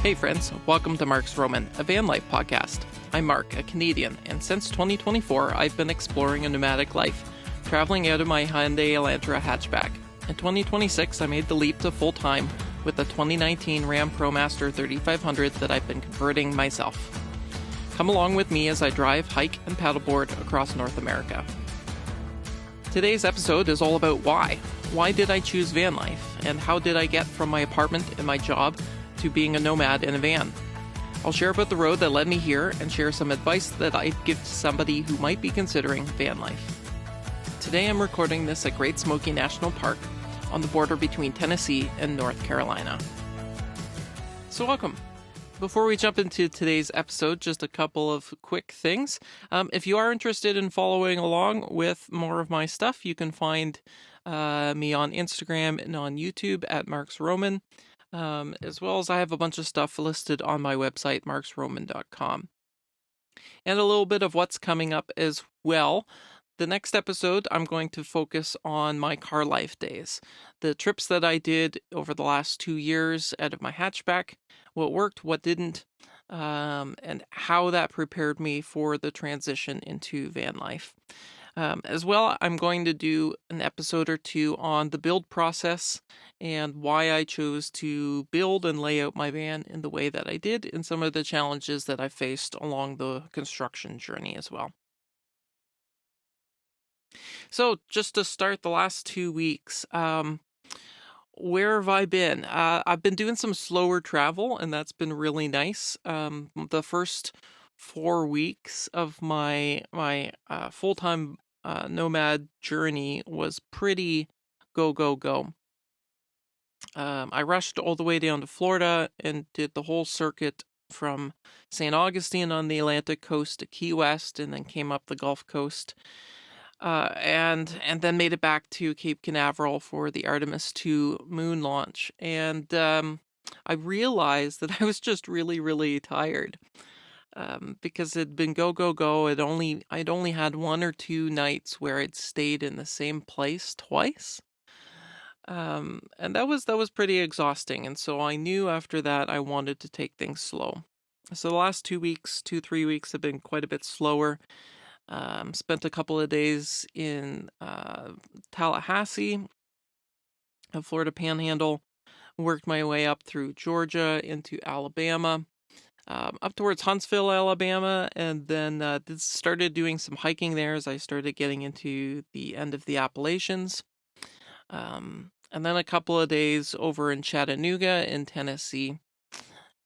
Hey friends, welcome to Mark's Roamin, a Vanlife podcast. I'm Mark, a Canadian, and since 2024 I've been exploring a nomadic life, traveling out of my Hyundai Elantra hatchback. In 2026 I made the leap to full-time with the 2019 RAM ProMaster 3500 that I've been converting myself. Come along with me as I drive, hike, and paddleboard across North America. Today's episode is all about why. Why did I choose van life, and how did I get from my apartment and my job to being a nomad in a van? I'll share about the road that led me here and share some advice that I'd give to somebody who might be considering van life. Today I'm recording this at Great Smoky National Park on the border between Tennessee and North Carolina. So welcome. Before we jump into today's episode, just a couple of quick things. If you are interested in following along with more of my stuff, you can find me on Instagram and on YouTube at Mark's Roamin, as well as I have a bunch of stuff listed on my website, marksroamin.com. And a little bit of what's coming up as well. The next episode, I'm going to focus on my car life days. The trips that I did over the last 2 years out of my hatchback, what worked, what didn't, and how that prepared me for the transition into van life. As well, I'm going to do an episode or two on the build process and why I chose to build and lay out my van in the way that I did, and some of the challenges that I faced along the construction journey as well. So just to start the last 2 weeks, where have I been? I've been doing some slower travel, and that's been really nice. The first 4 weeks of my full-time nomad journey was pretty go, go, go. I rushed all the way down to Florida and did the whole circuit from St. Augustine on the Atlantic coast to Key West, and then came up the Gulf Coast. And then made it back to Cape Canaveral for the Artemis II moon launch. And I realized that I was just really, really tired because it'd been go, go, go. I'd only had 1 or 2 nights where I'd stayed in the same place twice. And that was pretty exhausting. And so I knew after that I wanted to take things slow. So the last 3 weeks have been quite a bit slower. Spent a couple of days in Tallahassee, the Florida Panhandle, worked my way up through Georgia into Alabama, up towards Huntsville, Alabama, and then started doing some hiking there as I started getting into the end of the Appalachians. And then a couple of days over in Chattanooga in Tennessee.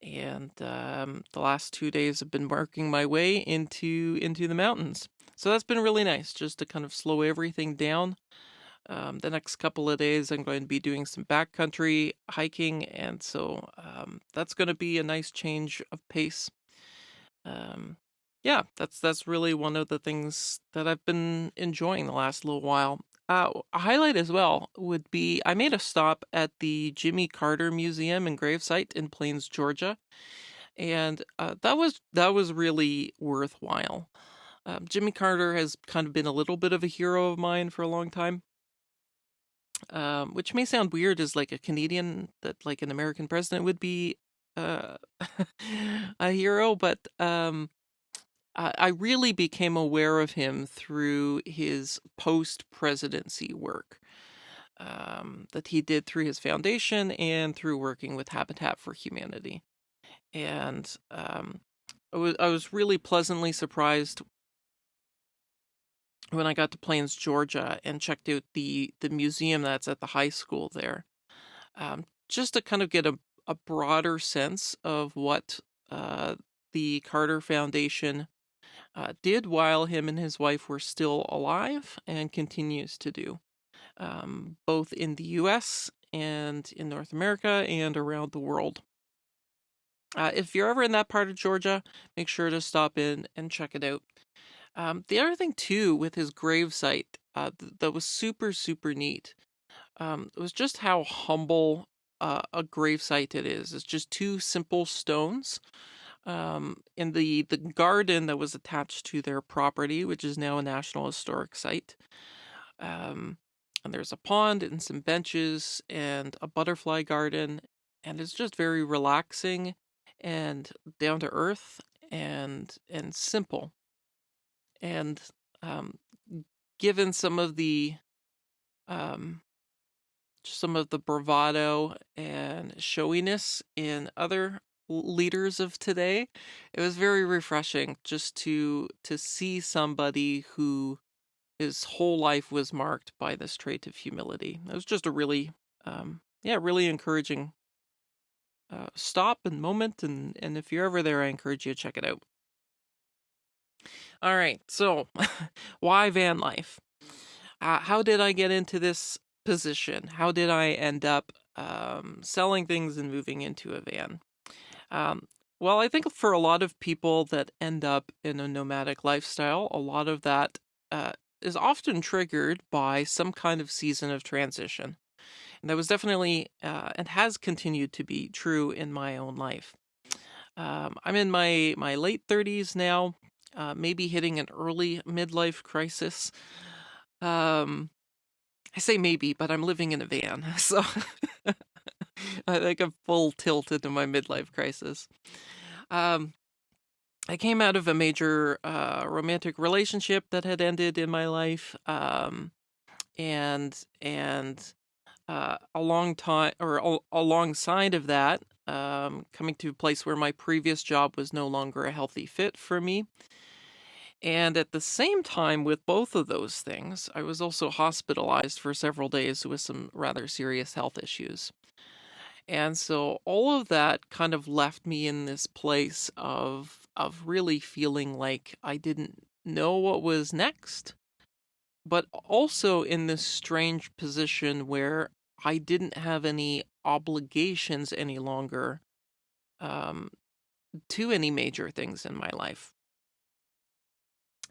And the last 2 days have been working my way into the mountains. So that's been really nice, just to kind of slow everything down. The next couple of days I'm going to be doing some backcountry hiking, and so that's going to be a nice change of pace. Yeah, that's really one of the things that I've been enjoying the last little while. A highlight as well would be I made a stop at the Jimmy Carter Museum and Gravesite in Plains, Georgia, and that was really worthwhile. Jimmy Carter has kind of been a little bit of a hero of mine for a long time, which may sound weird as like a Canadian that like an American president would be a hero, but I really became aware of him through his post-presidency work that he did through his foundation and through working with Habitat for Humanity. And I was really pleasantly surprised when I got to Plains, Georgia, and checked out the museum that's at the high school there, just to kind of get a broader sense of what the Carter Foundation did while him and his wife were still alive and continues to do, both in the U.S. and in North America and around the world. If you're ever in that part of Georgia, make sure to stop in and check it out. The other thing, too, with his gravesite that was super, super neat, was just how humble a gravesite it is. It's just 2 simple stones in the garden that was attached to their property, which is now a National Historic Site. And there's a pond and some benches and a butterfly garden, and it's just very relaxing and down to earth and simple. And um, given um, some of the bravado and showiness in other leaders of today, it was very refreshing just to see somebody who his whole life was marked by this trait of humility. It was just a really, really encouraging stop and moment. And if you're ever there, I encourage you to check it out. All right, so why van life? How did I get into this position? How did I end up selling things and moving into a van? Um, well, I think for a lot of people that end up in a nomadic lifestyle, a lot of that uh, is often triggered by some kind of season of transition. And that was definitely and has continued to be true in my own life. I'm in my late 30s now, maybe hitting an early midlife crisis. Um, I say maybe, but I'm living in a van, so I think I'm full tilt into my midlife crisis. Um, I came out of a major romantic relationship that had ended in my life, and a long time alongside of that, coming to a place where my previous job was no longer a healthy fit for me. And at the same time, with both of those things, I was also hospitalized for several days with some rather serious health issues. And so all of that kind of left me in this place of really feeling like I didn't know what was next, but also in this strange position where I didn't have any obligations any longer um, to any major things in my life.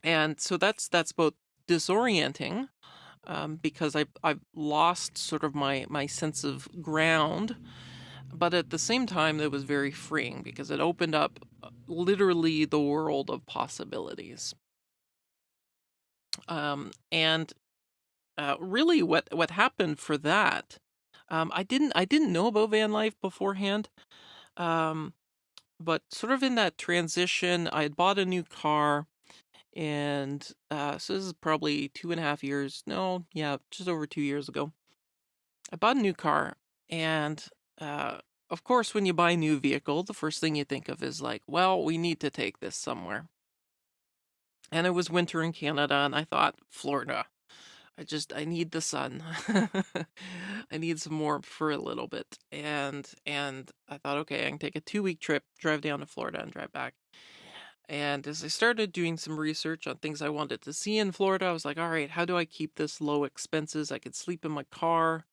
And so that's both disorienting because I've lost sort of my sense of ground, but at the same time it was very freeing because it opened up literally the world of possibilities. And really, what happened for that? I didn't know about van life beforehand, um, but sort of in that transition, I had bought a new car. And so this is probably 2.5 years. No, yeah, just over 2 years ago. I bought a new car, and uh, of course, when you buy a new vehicle, the first thing you think of is like, well, we need to take this somewhere. And it was winter in Canada, and I thought, Florida. I need the sun. I need some warmth for a little bit. And I thought, okay, I can take a 2-week trip, drive down to Florida and drive back. And as I started doing some research on things I wanted to see in Florida, I was like, all right, how do I keep this low expenses? I could sleep in my car.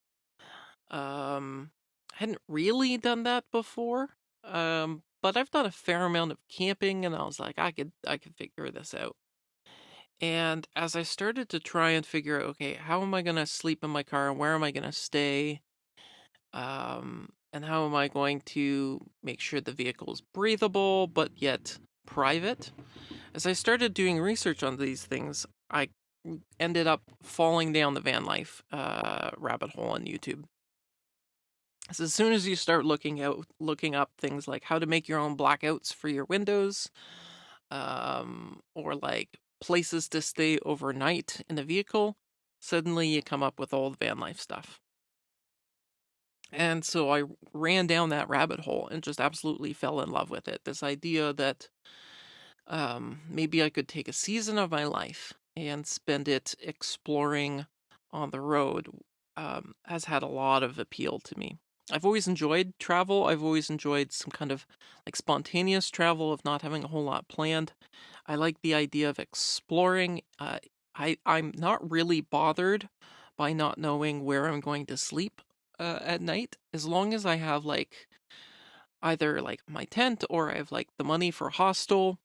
I hadn't really done that before. But I've done a fair amount of camping, and I was like, I could figure this out. And as I started to try and figure out, okay, how am I gonna sleep in my car and where am I gonna stay? And how am I going to make sure the vehicle is breathable but yet private? As I started doing research on these things, I ended up falling down the van life rabbit hole on YouTube. So as soon as you start looking up things like how to make your own blackouts for your windows, or like places to stay overnight in a vehicle, suddenly you come up with all the van life stuff. And so I ran down that rabbit hole and just absolutely fell in love with it. This idea that maybe I could take a season of my life and spend it exploring on the road has had a lot of appeal to me. I've always enjoyed travel. I've always enjoyed some kind of like spontaneous travel of not having a whole lot planned. I like the idea of exploring. I'm not really bothered by not knowing where I'm going to sleep at night, as long as I have like either like my tent or I have like the money for a hostel,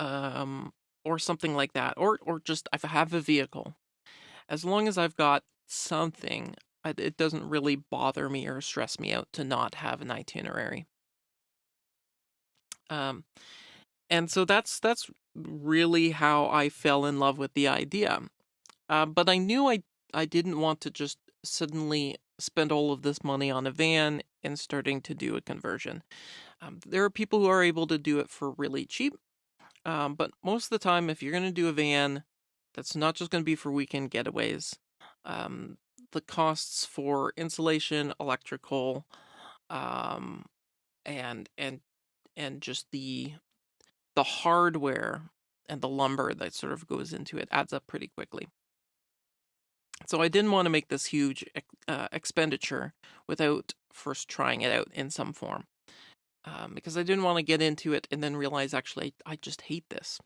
um, or something like that, or just I have a vehicle. As long as I've got something, it doesn't really bother me or stress me out to not have an itinerary. Um, and so that's really how I fell in love with the idea. But I knew I didn't want to just suddenly spend all of this money on a van and starting to do a conversion. There are people who are able to do it for really cheap, but most of the time, if you're going to do a van, that's not just going to be for weekend getaways. Um, the costs for insulation, electrical, um, and and and just the hardware and the lumber that sort of goes into it adds up pretty quickly. So I didn't want to make this huge expenditure without first trying it out in some form, because I didn't want to get into it and then realize actually I just hate this.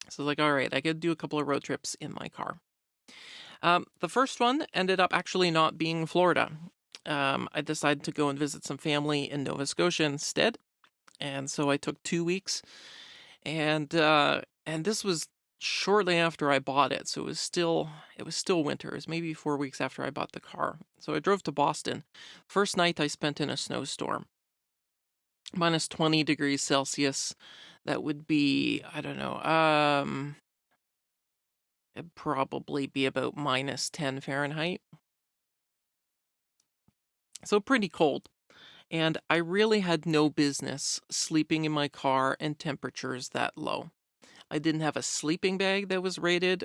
So like, all right, I could do a couple of road trips in my car. The first one ended up actually not being Florida. I decided to go and visit some family in Nova Scotia instead, and so I took 2 weeks, and this was shortly after I bought it, so it was still winter. It was maybe 4 weeks after I bought the car. So I drove to Boston. First night I spent in a snowstorm, minus 20 degrees Celsius. That would be, I don't know, it'd probably be about minus 10 Fahrenheit. So pretty cold. And I really had no business sleeping in my car in temperatures that low. I didn't have a sleeping bag that was rated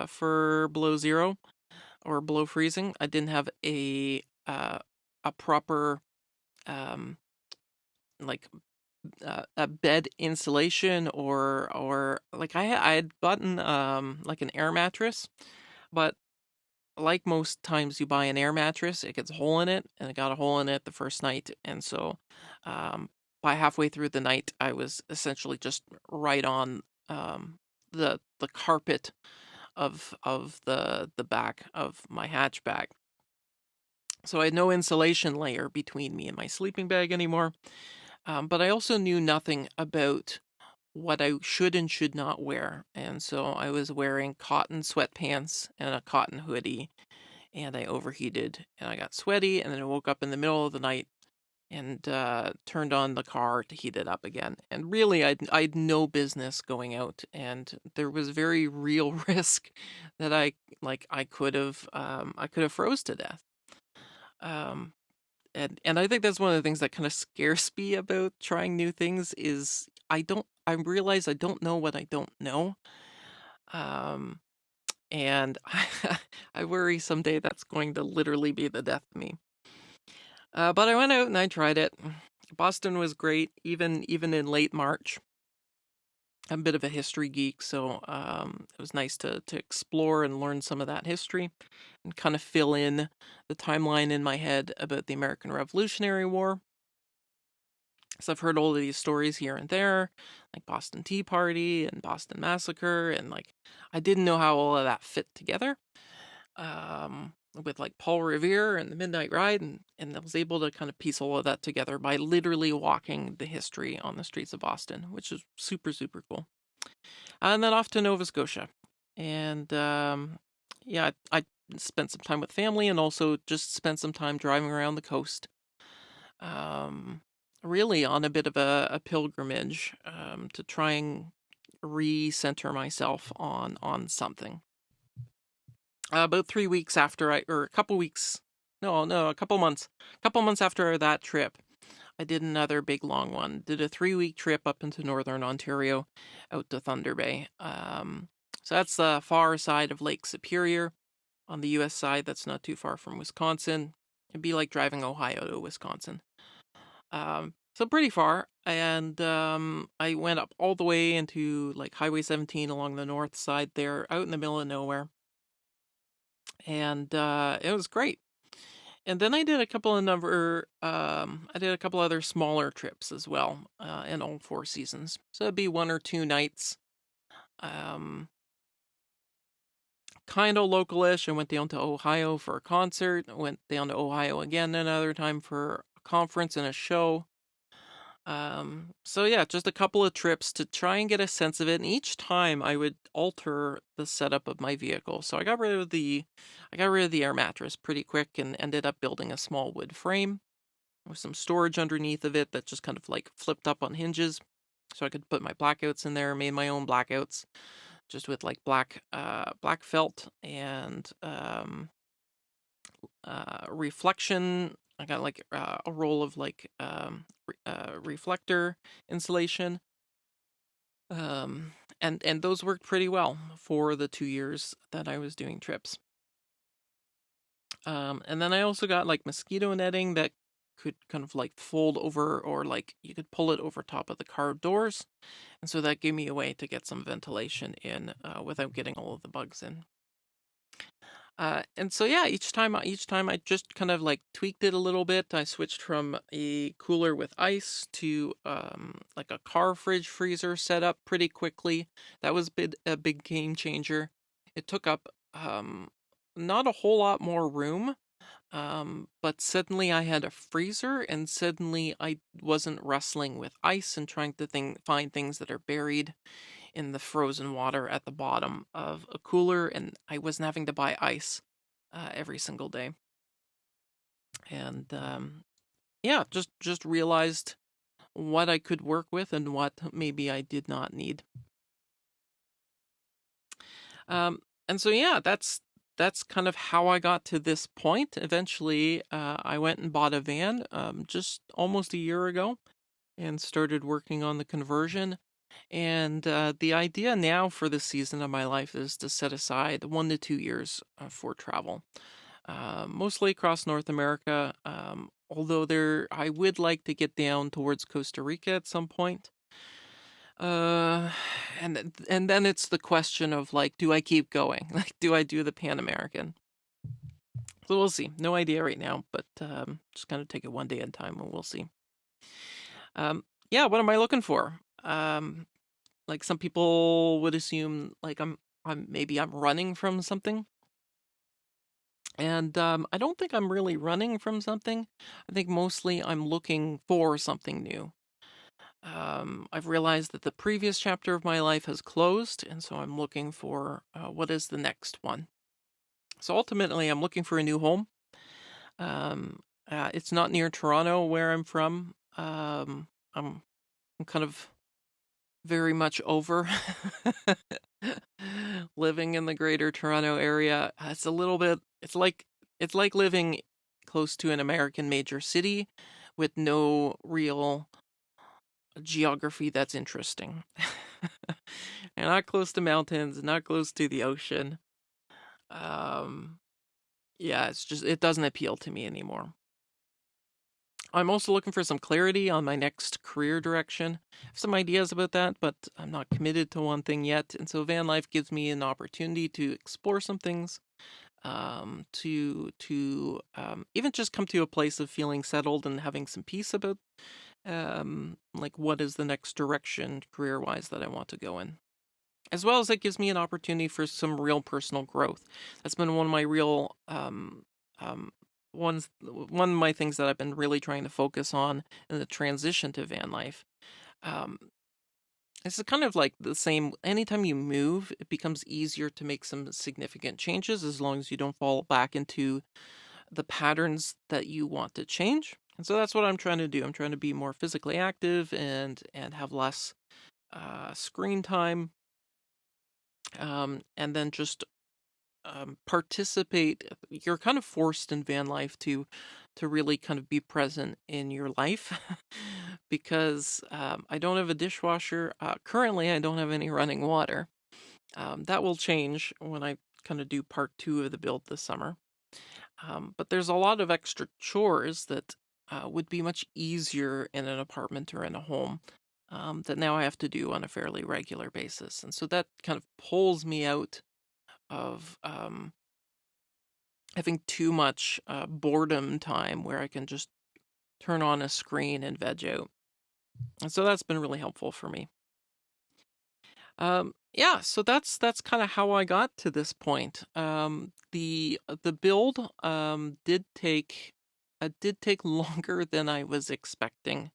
for below zero or below freezing. I didn't have a proper um, like a bed insulation or like I had gotten like an air mattress, but like most times you buy an air mattress, it gets a hole in it, and it got a hole in it the first night, and so um, by halfway through the night, I was essentially just right on the carpet of the back of my hatchback. So I had no insulation layer between me and my sleeping bag anymore. But I also knew nothing about what I should and should not wear, and so I was wearing cotton sweatpants and a cotton hoodie, and I overheated and I got sweaty, and then I woke up in the middle of the night and turned on the car to heat it up again. And really, I'd no business going out, and there was very real risk that I could have froze to death. Um, and I think that's one of the things that kind of scares me about trying new things is I realize I don't know what I don't know. Um, and I worry someday that's going to literally be the death of me. But I went out and I tried it. Boston was great, even in late March. I'm a bit of a history geek, so it was nice to explore and learn some of that history and kind of fill in the timeline in my head about the American Revolutionary War. So I've heard all of these stories here and there, like Boston Tea Party and Boston Massacre, and like I didn't know how all of that fit together. With like Paul Revere and the Midnight Ride, and I was able to kind of piece all of that together by literally walking the history on the streets of Boston, which is super, super cool. And then off to Nova Scotia. And yeah, I spent some time with family and also just spent some time driving around the coast. Um, really on a bit of a pilgrimage to try and recenter myself on something. About 3 weeks after or a couple weeks, no, a couple months after that trip, I did another big long one. Did a 3 week trip up into northern Ontario, out to Thunder Bay. So that's the far side of Lake Superior on the U.S. side. That's not too far from Wisconsin. It'd be like driving Ohio to Wisconsin. So pretty far, and I went up all the way into like Highway 17 along the north side there, out in the middle of nowhere, and it was great. And then I did a couple other smaller trips as well, in all 4 seasons. So it'd be 1 or 2 nights, um, kind of localish. I went down to Ohio for a concert. I went down to Ohio again another time for a conference and a show. So yeah, just a couple of trips to try and get a sense of it. And each time I would alter the setup of my vehicle. So I got rid of the air mattress pretty quick and ended up building a small wood frame with some storage underneath of it that just kind of like flipped up on hinges. So I could put my blackouts in there, made my own blackouts just with like black felt and reflection. I got like a roll of like reflector insulation. Um, and those worked pretty well for the 2 years that I was doing trips. And then I also got like mosquito netting that could kind of like fold over, or like you could pull it over top of the car doors. And so that gave me a way to get some ventilation in without getting all of the bugs in. And so yeah, each time I just kind of like tweaked it a little bit. I switched from a cooler with ice to like a car fridge freezer setup pretty quickly. That was a big game changer. It took up not a whole lot more room, but suddenly I had a freezer, and suddenly I wasn't wrestling with ice and trying to find things that are buried in the frozen water at the bottom of a cooler, and I wasn't having to buy ice every single day. And yeah, just realized what I could work with and what maybe I did not need. Um, and so yeah, that's kind of how I got to this point. Eventually, I went and bought a van just almost a year ago and started working on the conversion. And the idea now for this season of my life is to set aside 1 to 2 years for travel, mostly across North America. Although I would like to get down towards Costa Rica at some point. Uh, and then it's the question of like, do I keep going? Like, do I do the Pan American? So we'll see. No idea right now, but just kind of take it one day at a time, and we'll see. Yeah, what am I looking for? Like some people would assume like I'm running from something. And I don't think I'm really running from something. I think mostly I'm looking for something new. I've realized that the previous chapter of my life has closed, and so I'm looking for what is the next one. So ultimately, I'm looking for a new home. It's not near Toronto, where I'm from. I'm kind of very much over living in the greater Toronto area. It's a little bit, it's like living close to an American major city with no real geography that's interesting. And not close to mountains, not close to the ocean. Um yeah, it doesn't appeal to me anymore. I'm also looking for some clarity on my next career direction. I have some ideas about that, but I'm not committed to one thing yet. And so van life gives me an opportunity to explore some things, to even just come to a place of feeling settled and having some peace about like what is the next direction career wise that I want to go in. As well as it gives me an opportunity for some real personal growth. That's been one of my real um, one of my things that I've been really trying to focus on in the transition to van life. Um, it's kind of like the same. Anytime you move, it becomes easier to make some significant changes as long as you don't fall back into the patterns that you want to change. And so that's what I'm trying to do. I'm trying to be more physically active and have less screen time, and then just participate. You're kind of forced in van life to really kind of be present in your life because I don't have a dishwasher. Currently, I don't have any running water. That will change when I kind of do part 2 of the build this summer. But there's a lot of extra chores that would be much easier in an apartment or in a home, that now I have to do on a fairly regular basis. And so that kind of pulls me out of having too much boredom time where I can just turn on a screen and veg out. And so that's been really helpful for me. Yeah, so that's kind of how I got to this point. The build did take longer than I was expecting,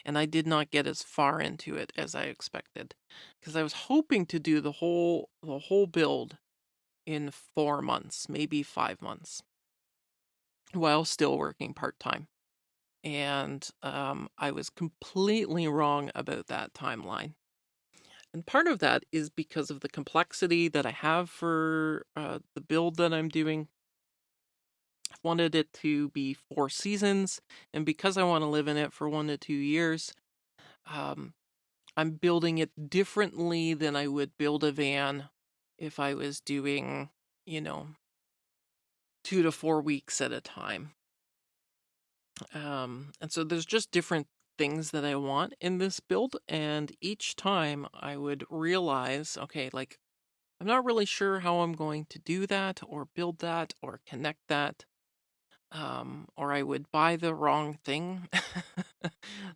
and I did not get as far into it as I expected, because I was hoping to do the whole build in 4 months, maybe 5 months, while still working part-time. And I was completely wrong about that timeline. And part of that is because of the complexity that I have for the build that I'm doing. wanted it to be 4 seasons, and because I want to live in it for 1 to 2 years, um, I'm building it differently than I would build a van if I was doing, you know, 2 to 4 weeks at a time. And so there's just different things that I want in this build, and each time I would realize, okay, like I'm not really sure how I'm going to do that or build that or connect that. Or I would buy the wrong thing.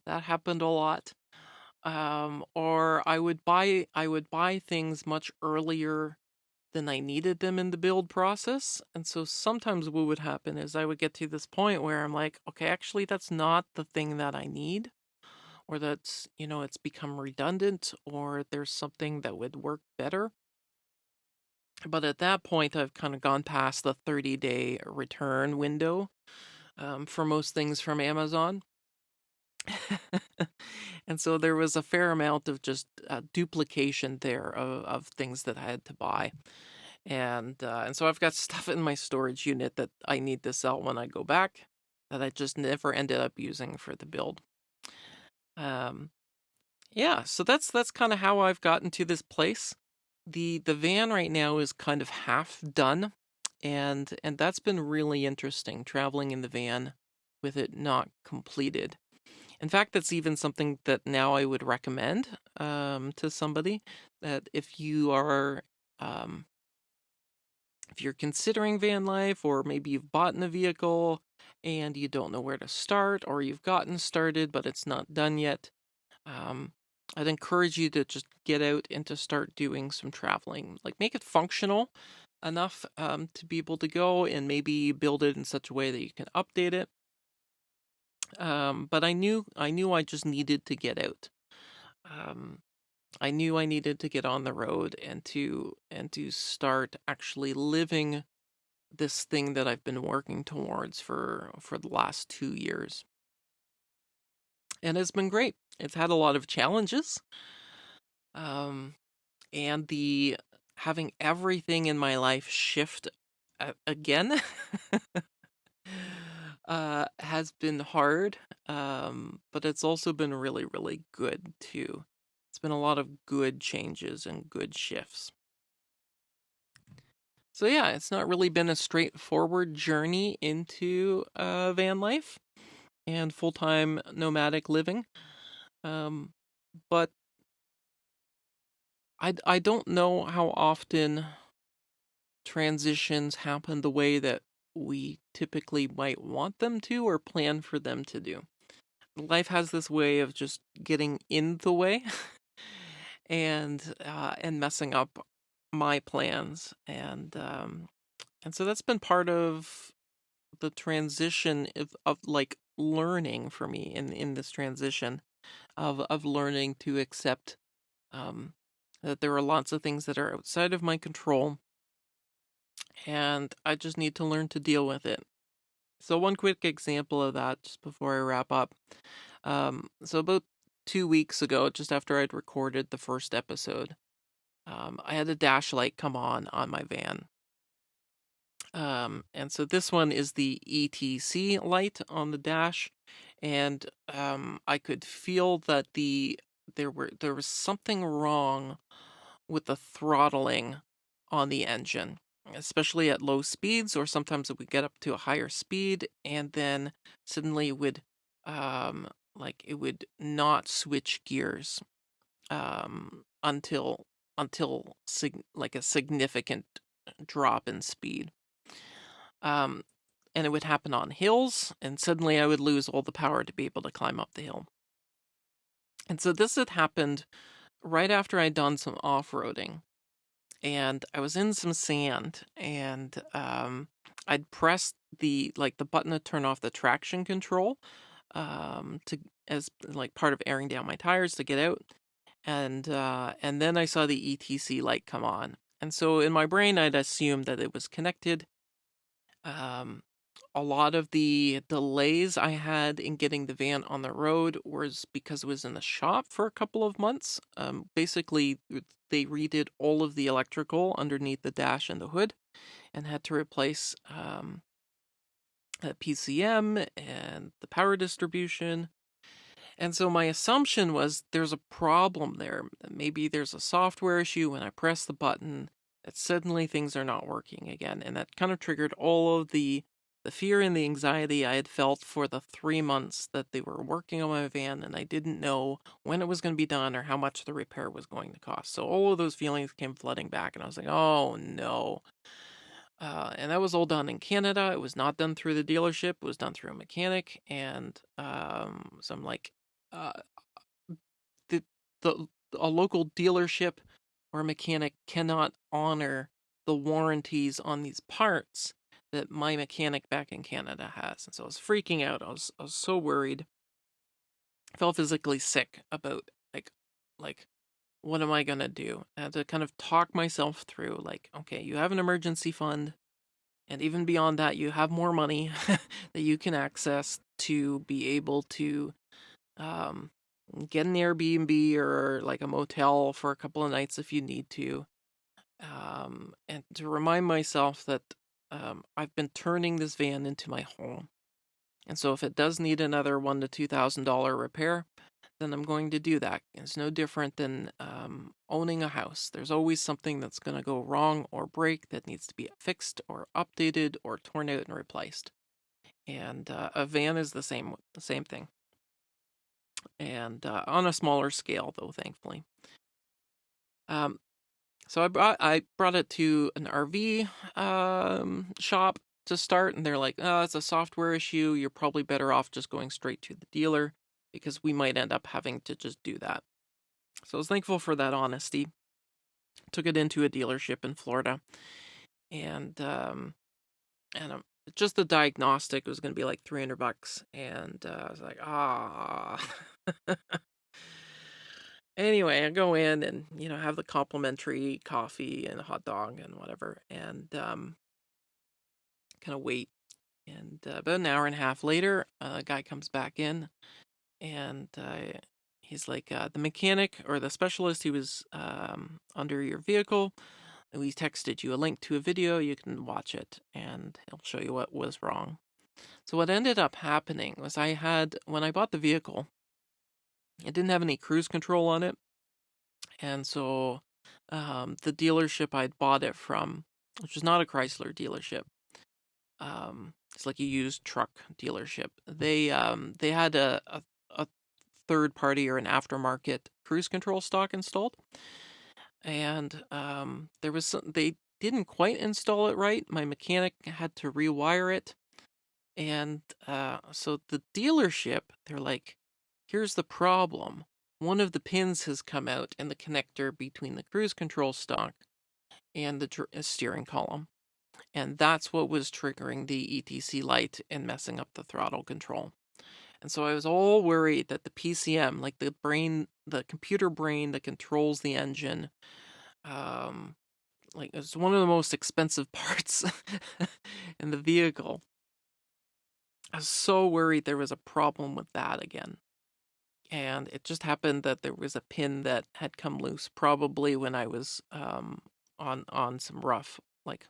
That happened a lot. Or I would buy things much earlier than I needed them in the build process. And so sometimes what would happen is I would get to this point where I'm like, okay, actually that's not the thing that I need, or that's, it's become redundant, or there's something that would work better. But at that point, I've kind of gone past the 30-day return window for most things from Amazon. And so there was a fair amount of just duplication there of things that I had to buy. And so I've got stuff in my storage unit that I need to sell when I go back that I just never ended up using for the build. Um, yeah, so that's kind of how I've gotten to this place. The van right now is kind of half done, and that's been really interesting traveling in the van with it not completed. In fact, that's even something that now I would recommend to somebody, that um, if you're considering van life, or maybe you've bought in a vehicle and you don't know where to start, or you've gotten started but it's not done yet, um, I'd encourage you to just get out and to start doing some traveling. Like, make it functional enough to be able to go, and maybe build it in such a way that you can update it. But I knew I just needed to get out. Um, I knew I needed to get on the road and to start actually living this thing that I've been working towards for the last 2 years. And it's been great. It's had a lot of challenges. Um, and the having everything in my life shift again has been hard, but it's also been really, really good too. It's been a lot of good changes and good shifts. So yeah, it's not really been a straightforward journey into van life and full-time nomadic living. Um, but I don't know how often transitions happen the way that we typically might want them to or plan for them to do. Life has this way of just getting in the way and messing up my plans, and so that's been part of the transition of like learning for me in this transition of learning to accept um that there are lots of things that are outside of my control, and I just need to learn to deal with it. So one quick example of that, just before I wrap up. So about 2 weeks ago, just after I'd recorded the first episode, I had a dash light come on my van. And so this one is the ETC light on the dash, and I could feel that there was something wrong with the throttling on the engine, especially at low speeds, or sometimes it would get up to a higher speed, and then suddenly it would like it would not switch gears until like a significant drop in speed. Um, and it would happen on hills, and suddenly I would lose all the power to be able to climb up the hill. And so this had happened right after I'd done some off-roading, and I was in some sand, and I'd pressed the button to turn off the traction control, to as like part of airing down my tires to get out, and then I saw the ETC light come on, and so in my brain I'd assumed that it was connected. Um, a lot of the delays I had in getting the van on the road was because it was in the shop for a couple of months. Basically, they redid all of the electrical underneath the dash and the hood, and had to replace PCM and the power distribution. And so my assumption was there's a problem there. Maybe there's a software issue when I press the button that suddenly things are not working again. And that kind of triggered all of the fear and the anxiety I had felt for the 3 months that they were working on my van, and I didn't know when it was going to be done or how much the repair was going to cost. So all of those feelings came flooding back, and I was like, oh no. And that was all done in Canada. It was not done through the dealership. It was done through a mechanic. And so I'm like, uh, the the a local dealership or mechanic cannot honor the warranties on these parts that my mechanic back in Canada has. And so I was freaking out. I was so worried. I felt physically sick about like what am I gonna do? I had to kind of talk myself through, like, okay, you have an emergency fund, and even beyond that, you have more money that you can access to be able to um, get an Airbnb or like a motel for a couple of nights if you need to. And to remind myself that I've been turning this van into my home. And so if it does need another $1,000 to $2,000 repair, then I'm going to do that. It's no different than owning a house. There's always something that's going to go wrong or break that needs to be fixed or updated or torn out and replaced. And a van is the same thing. And on a smaller scale, though, thankfully. So I brought it to an RV shop to start, and they're like, "Oh, it's a software issue. You're probably better off just going straight to the dealer because we might end up having to just do that." So I was thankful for that honesty. Took it into a dealership in Florida, and just the diagnostic was going to be like $300, and I was like, ah. Anyway, I go in and have the complimentary coffee and a hot dog and whatever, and kind of wait. And about an hour and a half later, a guy comes back in, and he's like, the mechanic or the specialist who was under your vehicle, we texted you a link to a video. You can watch it, and he'll show you what was wrong. So what ended up happening was when I bought the vehicle, it didn't have any cruise control on it. And so the dealership I'd bought it from, which was not a Chrysler dealership, it's like a used truck dealership. They had a third party or an aftermarket cruise control stock installed, and they didn't quite install it right. My mechanic had to rewire it, and so the dealership, they're like, "Here's the problem. One of the pins has come out in the connector between the cruise control stock and the steering column. And that's what was triggering the ETC light and messing up the throttle control." And so I was all worried that the PCM, like the computer brain that controls the engine, like it's one of the most expensive parts in the vehicle. I was so worried there was a problem with that again. And it just happened that there was a pin that had come loose, probably when I was on some rough, like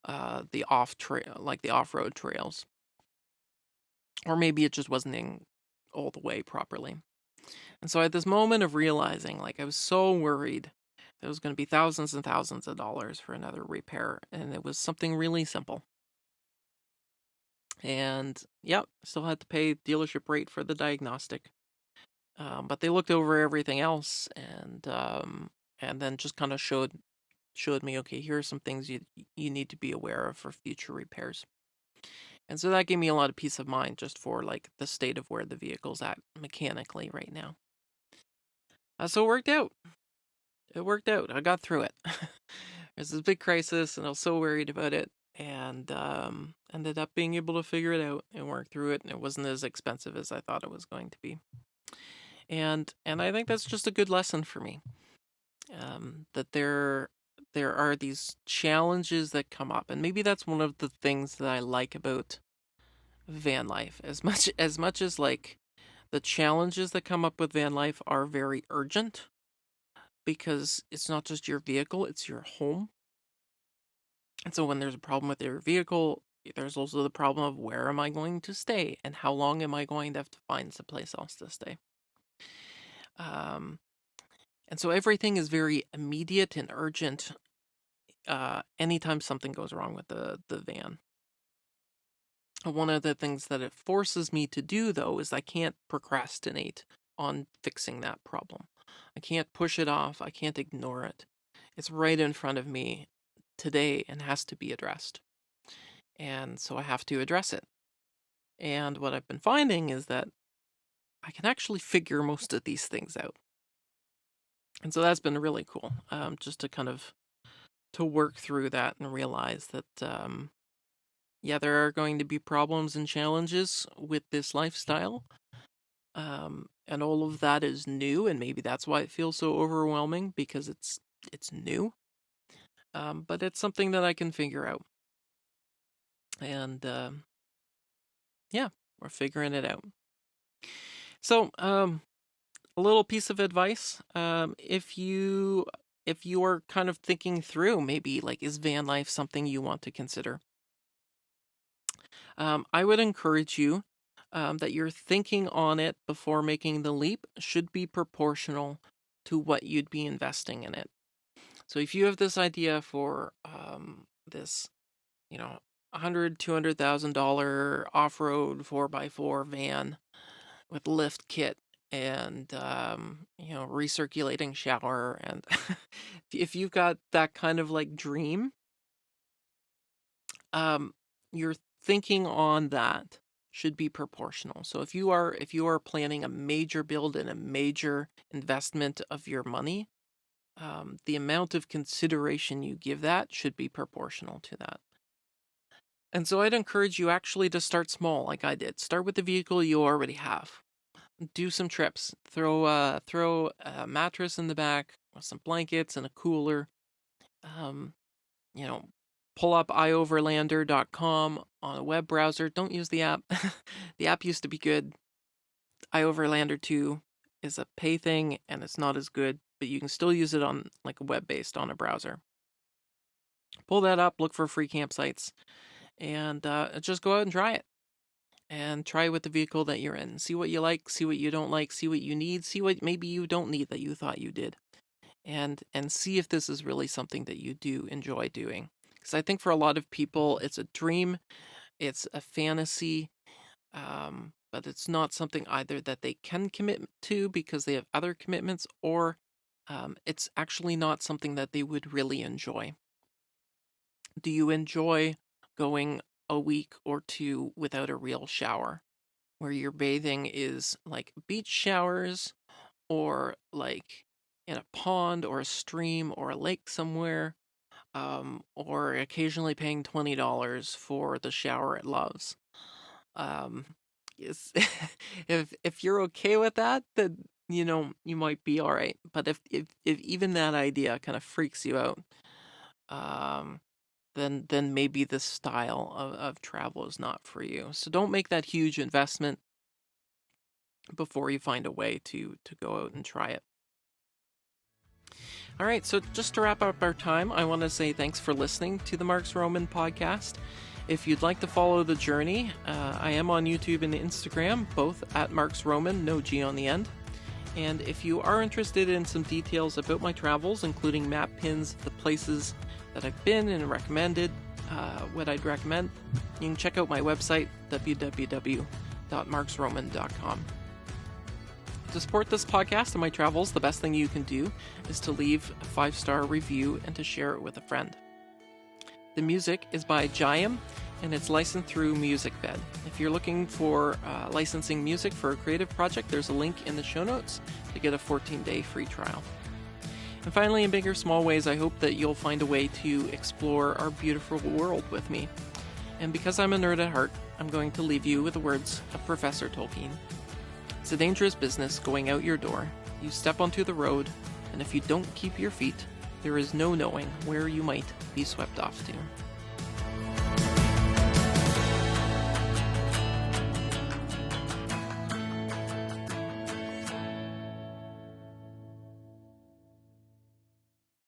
the off-road trails, or maybe it just wasn't in all the way properly. And so I had this moment of realizing, like, I was so worried there was going to be thousands and thousands of dollars for another repair, and it was something really simple. And yep, still had to pay dealership rate for the diagnostic. But they looked over everything else, and then just kind of showed me, okay, here are some things you need to be aware of for future repairs. And so that gave me a lot of peace of mind just for like the state of where the vehicle's at mechanically right now. So it worked out. I got through it. There's this big crisis, and I was so worried about it, and ended up being able to figure it out and work through it, and it wasn't as expensive as I thought it was going to be. And I think that's just a good lesson for me. That there are these challenges that come up, and maybe that's one of the things that I like about van life. As much as like the challenges that come up with van life are very urgent, because it's not just your vehicle, it's your home. And so when there's a problem with your vehicle, there's also the problem of where am I going to stay and how long am I going to have to find someplace else to stay. And so everything is very immediate and urgent anytime something goes wrong with the van. One of the things that it forces me to do, though, is I can't procrastinate on fixing that problem. I can't push it off. I can't ignore it. It's right in front of me today and has to be addressed. And so I have to address it. And what I've been finding is that I can actually figure most of these things out. And so that's been really cool, just to kind of to work through that and realize that, yeah, there are going to be problems and challenges with this lifestyle. And all of that is new, and maybe that's why it feels so overwhelming, because it's new. But it's something that I can figure out. And yeah, we're figuring it out. So, a little piece of advice, if you are kind of thinking through, maybe like, is van life something you want to consider? I would encourage you that your thinking on it before making the leap should be proportional to what you'd be investing in it. So if you have this idea for this, $100,000-$200,000 off-road 4x4 van with lift kit and recirculating shower, and if you've got that kind of like dream, your thinking on that should be proportional. So if you are planning a major build and a major investment of your money, the amount of consideration you give that should be proportional to that. And so I'd encourage you actually to start small, like I did. Start with the vehicle you already have. Do some trips. Throw a mattress in the back, some blankets, and a cooler. Pull up ioverlander.com on a web browser. Don't use the app. The app used to be good. iOverlander 2 is a pay thing, and it's not as good, but you can still use it on like a web-based on a browser. Pull that up, look for free campsites, and just go out and try it. And try with the vehicle that you're in. See what you like, see what you don't like, see what you need, see what maybe you don't need that you thought you did. And see if this is really something that you do enjoy doing. Because I think for a lot of people, it's a dream, it's a fantasy, but it's not something either that they can commit to because they have other commitments, or it's actually not something that they would really enjoy. Do you enjoy going a week or two without a real shower, where your bathing is like beach showers, or like in a pond or a stream or a lake somewhere, or occasionally paying $20 for the shower at Love's? Yes. If you're okay with that, then you might be all right. But if even that idea kind of freaks you out, then maybe this style of travel is not for you. So don't make that huge investment before you find a way to go out and try it. All right, so just to wrap up our time, I want to say thanks for listening to the Mark's Roamin podcast. If you'd like to follow the journey, I am on YouTube and Instagram, both at Mark's Roamin, no G on the end. And if you are interested in some details about my travels, including map pins, the places that I've been and recommended, what I'd recommend, you can check out my website, www.marksroman.com. To support this podcast and my travels, the best thing you can do is to leave a 5-star review and to share it with a friend. The music is by Jayam, and it's licensed through MusicBed. If you're looking for licensing music for a creative project, there's a link in the show notes to get a 14-day free trial. And finally, in big or small ways, I hope that you'll find a way to explore our beautiful world with me. And because I'm a nerd at heart, I'm going to leave you with the words of Professor Tolkien. It's a dangerous business going out your door. You step onto the road, and if you don't keep your feet, there is no knowing where you might be swept off to.